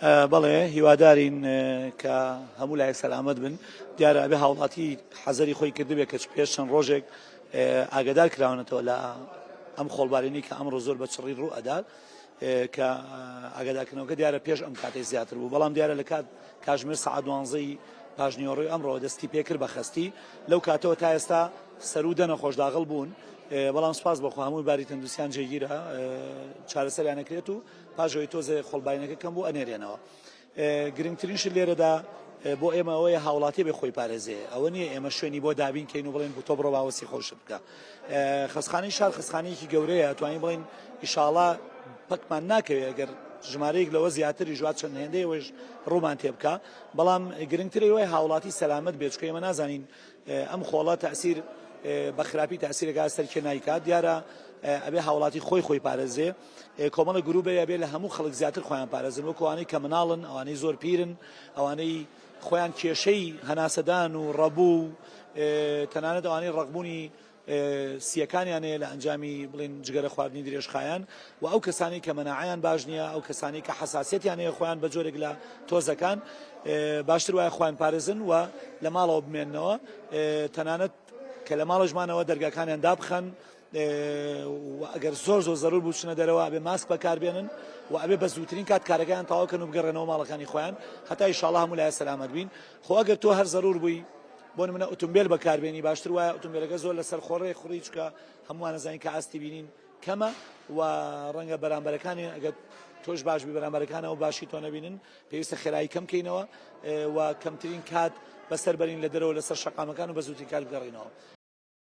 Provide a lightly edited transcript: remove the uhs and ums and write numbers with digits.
بەڵێ هیوادارین کە هەموو لای سەلامەت بن دیارە ئەبێ هاوڵاتی حەزەری خۆی کردبێت کە پێش چەند ڕۆژێک ئاگادار کراونەتەوە لە ئەم خۆڵبارێنی کە ئەمڕۆ زۆر بە چڕی ڕوو ئەدات کە ئاگادارکردنەوەکە دیارە پێش ئەم کاتەی زیاتر بوو بەڵام دیارە لە کاتژمێر سەعات 12ی پاژنیۆڕۆی ئەمڕۆ دەستی پێکرد بە خەستی لەو کاتەوە تا ئێستا سەر و دەنە خۆشداغڵ بوون بەڵام سپاس بەخوا هەمووی باری تەندروستیان جێگیرە چارەسەریان نەکرێت و پاژەوەی تۆزێ خۆڵبارێنەکە کەم بوو ئەنێرێنەوە گرنگترینش لێرەدا بۆ ئێمە ئەوەیە هاوڵاتی بێ خۆی پارێزێ ئەوە نییە ئێمە شوێنی بۆ دابین کەین و بڵێن تۆ بڕۆ باوەسی خۆش بکە خەسخانەی شار خەسخانەیەکی گەورەیە توانین بڵین ئیشاڵا پەکمان ناکەوێت ئەگەر ژمارەیەک لەوە زیاتری ژوات چەند هێندەیەوەش ڕوومان تێ بکە بەڵام گرنگترە ئەوەیە هاوڵاتی سەلامەت بێت چکە ئێمە نازانین ئەم خۆڵە تەئسیر بە خراپی تەئسیرێکا سەرکێ نایکات دیارە ئەبێ هاوڵاتی خۆی پارێزێ کۆمەڵە گروپێ بێ لە هەموو خەڵک زیاتر خۆیان پارێزن وەکو ئەوانەی کە مناڵن ئەوانەی زۆر پیرن ئەوانەی خۆیان کێشەی هەناسەدان و ڕەبوو تەنانەت ئەوانەی ڕەقبوونی سیەکانیانەیە لە ئەنجامی بڵێن جگەرە خواردنی درێژخایەن و ئەو کەسانی کە مەناعەیان باش نییە ئەو کەسانی کە حساسیەتیان هەیە خۆیان بە جۆرێک لە تۆزەکان باشتر وایە خۆیان پارێزن و لە ماڵەوە بمێننەوە تەنانەت کە لە ماڵە ژمانەوە دەرگاکانیان دابخەن ئەگەر زۆر زەرور بوو چنە دەرەوە ئەبێ ماسک بەکاربێنن و ئەبێ بە زووترین کات کارەکەیان تەواوکەن و بگەڕێنەوە ماڵەکانی خۆیان هەتا ئینشاڵڵا هەموو لای سەلامەت بین خۆ ئەگەر تۆ هەر زەرور بووی بۆ نمونە ئۆتۆمبیل بەکاربێنی باشتر وایە ئۆتۆمبیلەکە زۆر لەسەر خۆڕێ خوڕی چکە هەمووان نەزانین کە ئاستی بینین کەمە و ڕەنگە بەرامبەرەکانی ئەگەر تۆش باش بی بەرامبەرەکانەوە باشی تۆ نەبینن پێویستە خێرایی کەم بکەینەوە و کەمترین کات بەسەر بەرین لە دەرەوە لەسەر شەقامەکان و بە زووترین کات بگەڕینەوە